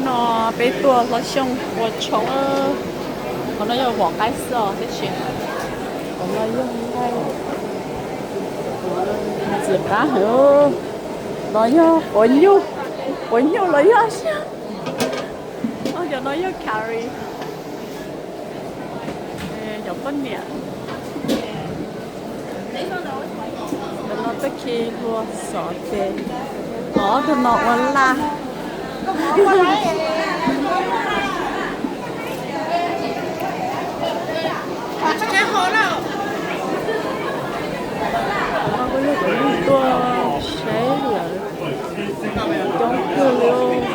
nó bé tua nó xong của chồng còn nó yêu bỏ cái sò thế chuyện còn nó yêu hay chỉ cá hả nó yêu bao nhiêu lấy á giờ nó yêu carry giờ con nhẹ nó tới khi luôn sọ tiền đó thì nó vẫn là cái hố nào nó có lúc đi tua xé rồi trong cửa luôn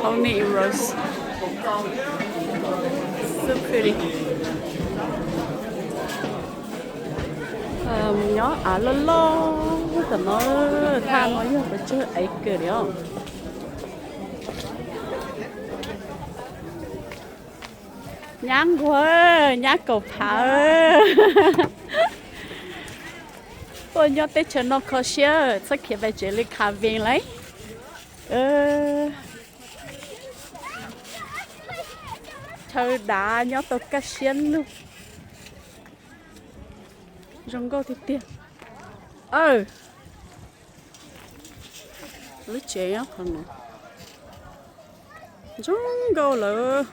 Pony rose. So pretty. Nhớ à lo lo, tao nó tha nó như phải chơi ấy kìa đấy không? Nhang quá, nhang cầu phá. Tôi nhớ tới chuyện nó khó xíu, chắc khi phải chơi lịch cà phê lấy. Thôi đã nhớ tôi cá xiên luôn rong câu thì tiền lúc trẻ á không nè rong câu là